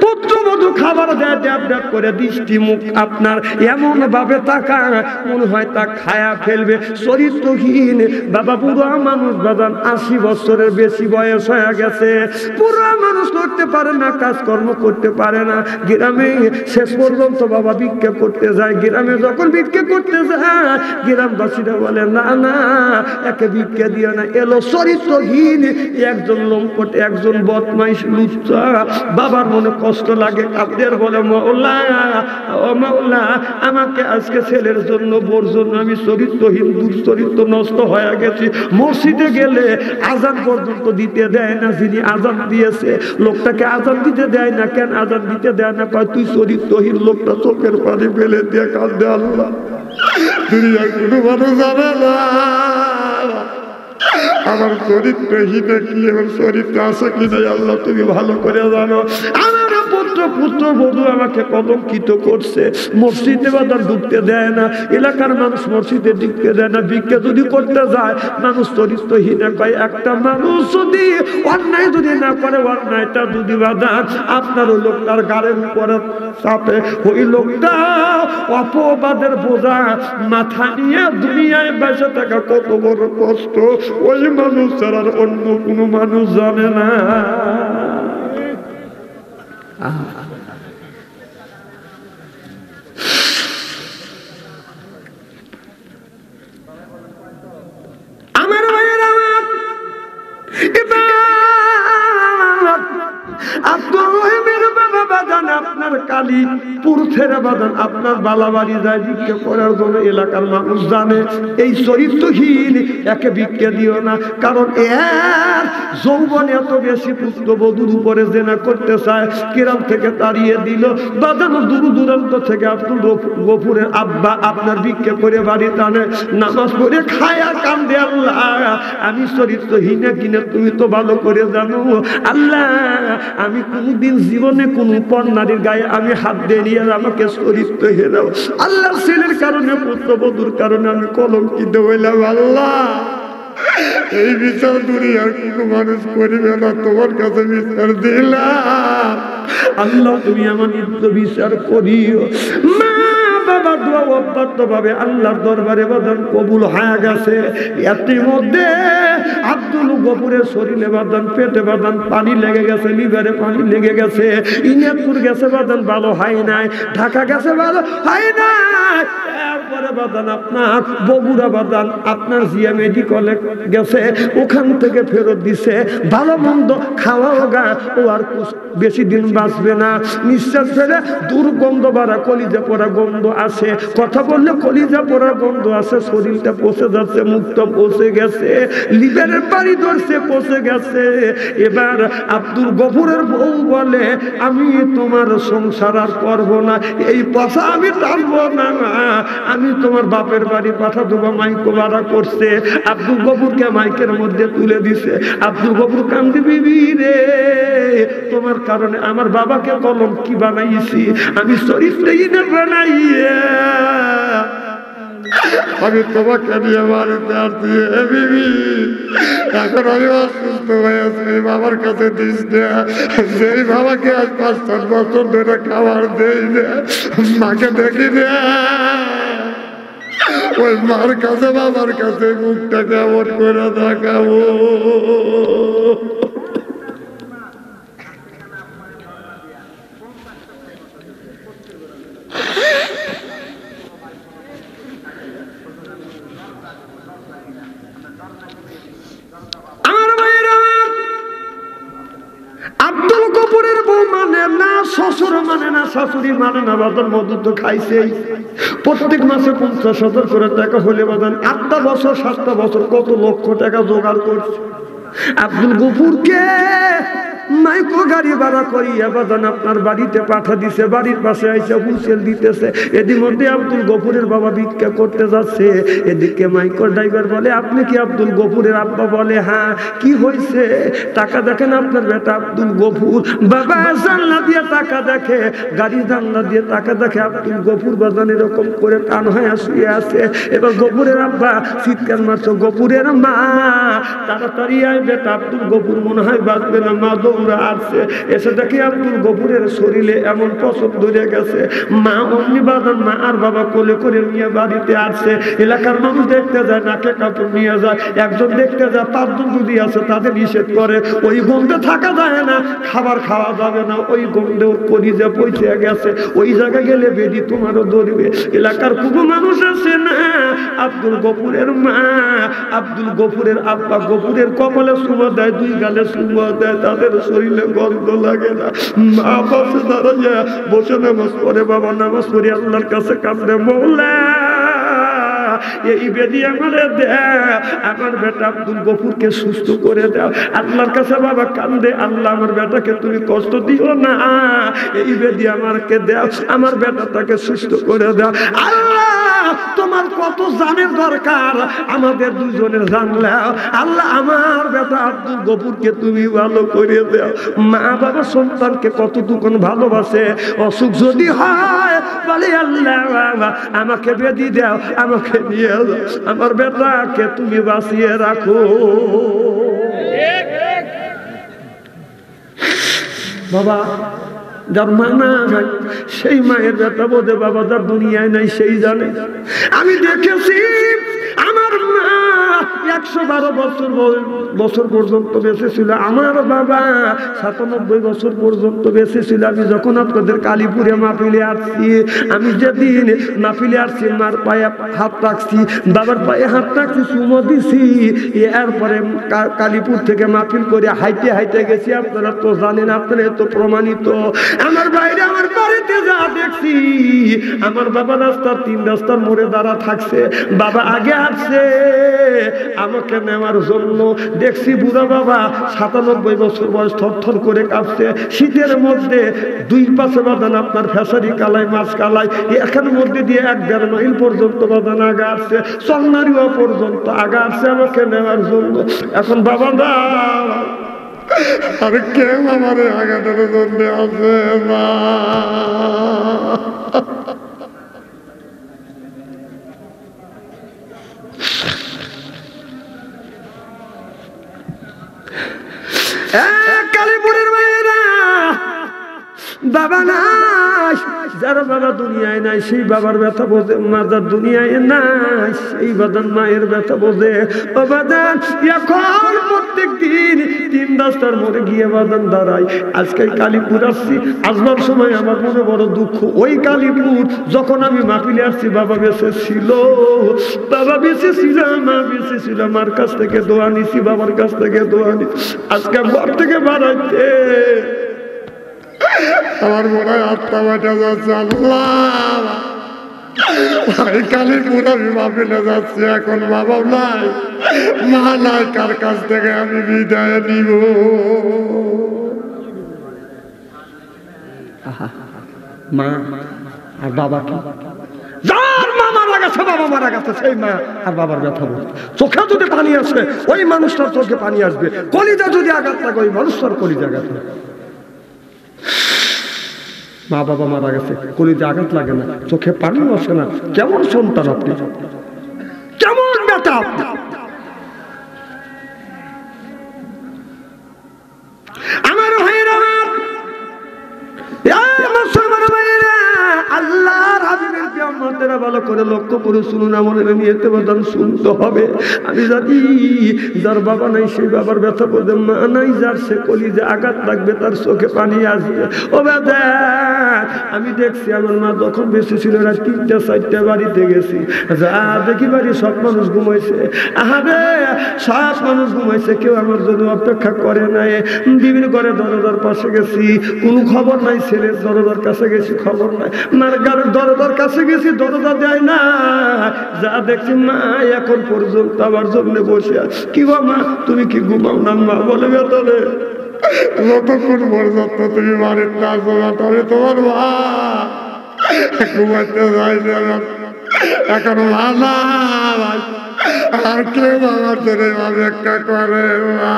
পুত্রবধূ খাবার দেয়, ড্যাব ড্যাব করে দৃষ্টি মুখ আপনার এমন ভাবে তাকায় মনে হয় তা খায়া ফেলবে। চরিত্রহীন বাবা, বুড়া মানুষ বাজান, 80 বছরের বেশি বয়স হয়ে গেছে, বুড়া মানুষ করতে পারে না, কাজকর্ম করতে পারে না। গ্রামে শেষ পর্যন্ত বাবা ভিক্ষা করতে যায়। গ্রামে যখন ভিক্ষা করতে যায়, গ্রামবাসীরা বলে না না, একে ভিক্ষা দিও না। এলো চরিত্রহীন একজন লম্পট, একজন বদমাইশ লুচ্চা। বাবার মনে কষ্ট লাগে, কাঁদের বলে মাওলা, ও মাওলা, আমাকে আজকে ছেলের জন্য, বোর জন্য আমি চরিত্রহীন, দুশ্চরিত্র নষ্ট হয়ে গেছি। মসজিদে গেলে আজান পর্যন্ত দিতে দেয় না, যিনি আজান দিয়েছে লোকটাকে আজান দিতে দেয় না। কেন আজান দিতে দেয় না? কয় তুই চরিত্রহীন। লোকটা চোখের পানি ফেলে দিয়ে কাঁদে, আল্লাহ দুনিয়ার কোনো মানুষ জানে না আমার চরিত্রহীনে কি, আমার চরিত্র আছে কিনা আল্লাহ তুমি ভালো করে জানো। আমার পুত্রবধূ আমাকে কলঙ্কিত করছে, মসজিদে বাজার ঢুকতে দেয় না, এলাকার মানুষ মসজিদে ঢুকতে দেয় না। ভিক্ষা যদি করতে যায় মানুষ চরিত্রহীন কয়। একটা মানুষ যদি অন্যায় যদি না করে, অন্যায়টা যদি বাজার আপনার ওই লোকটার গাড়ির উপরে চাপে, ওই লোকটা অপবাদের বোঝা মাথা নিয়ে দুনিয়ায় বেঁচে থাকা কত বড় কষ্ট, ওই মানুষ ছাড়া অন্য কোনো মানুষ জানে না। আমার ভাইয়ের আমার আব্দুল রহিমের বাবা বাজান আপনার কালীপুর ছেড়ে বাজান আপনার বালাবাড়ি যায় ভিক্ষা করার জন্য। এলাকার মানুষ জানে এই চরিত্রহীন, একে ভিক্ষা দিও না। কারণ এর যৌবন এত বেশি, পুত্রবধূর উপরে জেনা করতে চায়। গ্রাম থেকে তাড়িয়ে দিল বাজান, দূর দূরান্ত থেকে আব্দুল গফুরের আব্বা আপনার ভিক্ষা করে বাড়ি টানে, নামাজ পড়ে খায়া কান্দে, আল্লাহ আমি চরিত্রহীন কিনা তুমি তো ভালো করে জানো। আল্লাহ আমি কোনদিন জীবনে কোন পর নারীর গায়ে আমি হাত দিয়ে আমাকে চরিত্রহীন, আল্লাহর ছেলের কারণে, পুত্রবধূর কারণে আমি কলঙ্কিত হইলাম। আল্লাহ এই বিচার দুনিয়ার কোনো মানুষ করিবে না, তোমার কাছে বিচার দিলাম। আল্লাহ তুমি আমার নিত্য বিচার করিও। মা বাবা দোয়া অব্যাহত ভাবে আল্লাহর দরবারে বাদান কবুল হয়ে গেছে। এর মধ্যে আব্দুল গফুরের শরীরে বাদান, পেটে বাদান পানি লেগে গেছে, লিভারে পানি লেগে গেছে, ইনাদপুর গেছে বাদান ভালো হয় নাই, ঢাকা গেছে ভালো হয় নাই। এরপরে বাদান আপনার বগুড়া বাদান আপনার জিয়া মেডিকেলে গেছে, ওখান থেকে ফেরত দিছে। ভালো মন্দ খাওয়াও গা, ও আর বেশি দিন বাঁচবে না। নিঃশ্বাস ফেলে দুর্গন্ধ বাড়া, কলিজা পড়া গন্ধ আছে, কথা বললে কলিজা পড়া গন্ধ আছে, শরীরটা পচে যাচ্ছে, মুখটা পচে গেছে, লিভারের পানি ধরছে, পচে গেছে। এবার আব্দুল গফুরের বউ বলে আমি তোমার সংসার আর করবো না, এই পচা আমি টানবো না, আমি তোমার বাপের বাড়ি পাঠা দেবো। মাইকো ভাড়া করছে, আব্দুল গফুরকে মাইকের মধ্যে তুলে দিছে। আব্দুল গফুর কান্দি, বিবি রে তোমার কারণে আমার বাবাকে কলঙ্কি বানাইছি, আমি চরিত্রহীন বানাইয়া আমি তোমাকে নিয়ে বাড়িতে আসছি। বিবি এখন আমি অসুস্থ হয়েছি, বাবার কাছে দিস না, সেই বাবাকে আজ 5-7 বছর ধরে খাবার দেই না, মাকে দেখি না, ওই মার কাছে বাবার কাছে মুখটা কেমন করে দেখাবো। আব্দুল গফুরের বউ মানে না, শ্বশুর মানে না, শাশুড়ি মানে না, বাদান মধু তো খাইছে। প্রত্যেক মাসে 50,000 করে টাকা হলে বাদান 8টা বছর 7টা বছর কত লক্ষ টাকা জোগাড় করছে। আব্দুল গফুরকে মাইকো গাড়ি ভাড়া করিয়া বাদান আপনার বাড়িতে পাঠা দিছে, বাড়ির পাশে আইসা হুঁসেল দিতেছে। এদিক মধ্যে আব্দুল গফুরের বাবা ভিক্ষা করতে যাচ্ছে, এদিকে মাইকোর ড্রাইভার বলে আপনি কি আব্দুল গফুরের আব্বা? বলে হ্যাঁ। কি হয়েছে? টাকা দেখেন আপনার বেটা আব্দুল গফুর। বাবা জানলা দিয়ে টাকা দেখে, গাড়ি জানলা দিয়ে টাকা দেখে, আব্দুল গফুর বাদান এরকম করে টান হয়ে শুয়ে আছে। এবার গফুরের আব্বা চিৎকার মারছে, গফুরের মা তাড়াতাড়ি আয় বেটা, আব্দুল গফুর মনে হয় বাঁচবে না, মা দৌড়া আসছে, এসে দেখি আব্দুল গফুরের শরীরে এমন পছন্দ ধরে গেছে। মা অমনি বাজান মা আর বাবা কোলে করে নিয়ে বাড়িতে আসছে। এলাকার মানুষ দেখতে যায়, নাকে কাপড় নিয়ে যায়, একজন দেখতে যায়, পাঁচজন যদি আছে তাদের নিষেধ করে। ওই গন্ধে থাকা যায় না, খাবার খাওয়া যাবে না, ওই গন্ধে কলিজা পৌঁছে গেছে। ওই জায়গায় গেলে বেদি তোমারও ধরবে। এলাকার কোনো মানুষ আছে না, আব্দুল গফুরের মা, আব্দুল গফুরের আব্বা গফুরের কপালে চুমা দেয়, দুই গালে চুমা দেয়, তাদের শরীরে গন্ধ লাগে না। মা পাশে দাঁড়াইয়া বসে নামাজ পড়ে, বাবা নামাজ পড়ে আল্লাহর কাছে কাঁদে, মওলা এই বেদি আমারে দাও, আমার বেটা আব্দুল গফুরকে সুস্থ করে দাও। আল্লাহর কাছে বাবা কান্দে, আল্লাহ আমার বেটাকে তুমি কষ্ট দিও না, এই বেদি আমাকে দাও, আমার বেটাটাকে সুস্থ করে দাও। আল্লাহ তোমার কত জানের দরকার, আমাদের দুজনের জানলাও। আল্লাহ আমার বেটা আব্দুল গফুরকে তুমি ভালো করে দাও। মা বাবা সন্তানকে কতটুকু ভালোবাসে, অসুখ যদি হয় বলে আল্লাহ আমাকে বেদি দাও, আমাকে নিয়ে যাও, আমার বেটাকে তুমি বাঁচিয়ে রাখো। বাবা যার মা নাই সেই মায়ের বেটা বোধে বাবা যার দুনিয়ায় নাই সেই জানে। আমি দেখেছি আমার মা 112 বছর পর্যন্ত বেঁচে ছিল, আমার বাবা 97 বছর পর্যন্ত বেঁচে ছিল। আমি যখন আপনাদের কালীপুরে মাহফিলে আসছি, আমি যেদিন মাহফিলে আসছি মার পায়ে হাত রাখছি, বাবার পায়ে হাত রাখছি, চুমো দিছি। এরপরে কালীপুর থেকে মাহফিল করে হাইটে হাইটে গেছি। আপনারা তো জানেন, আপনারা তো প্রমাণিত। আমার বাইরে আমার বাড়িতে যা দেখছি, আমার বাবা রাস্তার 3 রাস্তার মোড়ে দাঁড়া থাকছে, বাবা আগে আসছে আমাকে নেওয়ার জন্য। দেখছি বুড়া বাবা 97 বছর বয়স, থরথর করে কাঁপছে। শীতের মধ্যে 2 পাশে বাদান আপনার ফেসারি কালাই মাছ কালাই, এখানের মধ্যে দিয়ে 1-1.5 মাইল পর্যন্ত বাদান আগা আসছে, চন্নারিও পর্যন্ত আগা আসছে আমাকে নেওয়ার জন্য। এখন বাবা না আর কেউ আমার আগাটার জন্য আছে মা। কালীপুরের মায়েরা বাবা নাই, যারা বাবা দুনিয়ায় নাই সেই বাবার ব্যথা বোঝে, মা যার দুনিয়ায় নাই সেই বাদান মায়ের ব্যথা বোঝে। ও বাদান এখন প্রত্যেক দিন 3 রাস্তার মোড়ে গিয়ে বাদান দাঁড়াই। আজকে কালীপুর আসছি, আসবার সময় আমার মনে বড় দুঃখ। ওই কালীপুর যখন আমি মাহফিলে আসছি বাবা বেঁচে ছিল, বাবা বেঁচে ছিল, মা বেঁচে ছিল, মার কাছ থেকে দোয়া নিছি, বাবার কাছ থেকে দোয়া নিছি। আজকে ঘর থেকে বাড়াইতে আমার মনে হয় আত্মা বাটা যাচ্ছে। আল্লাহ কালীপুর আমি মাহফিলে যাচ্ছি, এখন বাবা নাই, মা নাই, কার কাছ থেকে আমি বিদায় নিব? মা আর বাবা কি, যার মা মারা গেছে, বাবা মারা গেছে, সেই মা আর বাবার ব্যথা বলছে। চোখে যদি পানি আসে ওই মানুষটার চোখে পানি আসবে, কলিজা যদি আঘাত লাগে ওই মানুষটার কলিজা আঘাত লাগে। মা বাবা মারা গেছে, কলিজা আঘাত লাগে না, চোখে পানি আসে না। কেমন সন্তান আপনি, কেমন বেটা আপনি? আমার ভাইরা, মুসলমান ভাইরা, আল্লাহর হাবিবের পেয়ামতেরা ভালো করে লক্ষ্য করে শুনুন, আমাদের নিয়েতে বাদান শুনতে হবে। আমি জানি যার বাবা নাই সেই বাবার ব্যথা বোঝে, মা নাই যার সে কলিজা আঘাত লাগবে, তার চোখে পানি আসবে। ও বাবা আমি দেখছি আমার মা যখন বেশি ছিল না 3টা-4টা বাড়িতে গেছি, যা দেখি বাড়ি সব মানুষ ঘুমাইছে। আহারে সব মানুষ ঘুমাইছে, কেউ আমার জন্য অপেক্ষা করে নাই। বিবির ঘরে দরজার পাশে গেছি, কোনো খবর নাই। ছেলের দরজার কাছে গেছি, খবর নাই। মার ঘরের দরজার কাছে গেছি, দরজা দেয় না। যা দেখছি মা এখন পর্যন্ত আমার জন্য বসে আছে। কি গো মা তুমি কি ঘুমাও না? মা বলে বেতনে যতক্ষণ পর্যন্ত তুমি বাড়ির না আসবে তবে তোমার মা ঘুমাইতে যাই না। এখন মা আর কেউ আমার জন্য অপেক্ষা করে মা।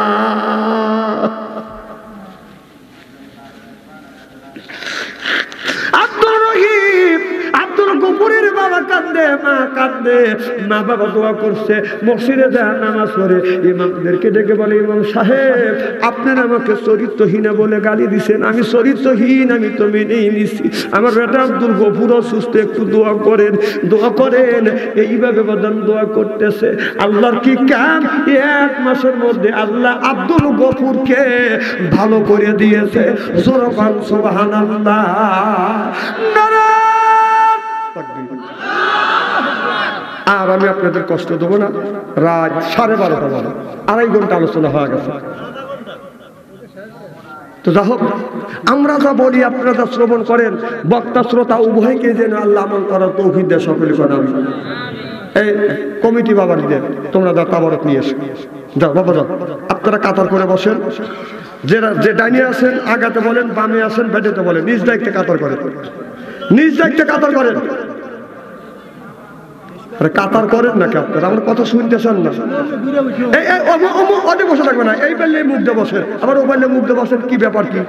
আব্দুল রহিম, আব্দুল গফুরের বাবা বাবা কান্দে, মা কান্দে, মা বাবা দোয়া করছে, মসজিদে যায় নামাজ পড়ে, ইমামদেরকে ডেকে বলে, ইমাম সাহেব আপনারা আমাকে চরিত্রহীন বলে গালি দিছেন, আমি চরিত্রহীন, আমি তো মেনেই নিছি, আমার বেটা আব্দুল গফুর অসুস্থ, একটু দোয়া করেন, দোয়া করেন। এইভাবে বাদান দোয়া করতেছে। আল্লাহর কি কাম, 1 মাসের মধ্যে আল্লাহ আব্দুল গফুরকে ভালো করে দিয়েছে। সুবহানাল্লাহ। আর আমি আপনাদের কষ্ট দেবো না, রাত 12:30 বাজে, 2.5 ঘন্টা আলোচনা হয়ে গেছে। তো যা হোক, আমরা যা বলি আপনারা যা শ্রবণ করেন, বক্তা শ্রোতা উভয়কে যেন আল্লাহ আমল করার তৌফিক দেয় সকলে করেন। এই কমিটি বাবাদের তোমরা যা তাবারক নিয়ে এসো, যাও বাবা যাও, আপনারা কাতার করে বসেন, যে ডাইনে আছেন আগাতে বলেন, বামে আছেন বেডেতে বলেন, নিজ দায়িত্বে কাতার করেন, নিজ দায়িত্বে কাতার করেন। আরে কাতার করেন নাকি আপনারা? আমার কথা শুনতেছেন না? এই বসে থাকবে না, এই পারলে মুখ দিয়ে বসেন, আবার ও পারলে মুখ দিয়ে বসেন, কি ব্যাপার কি?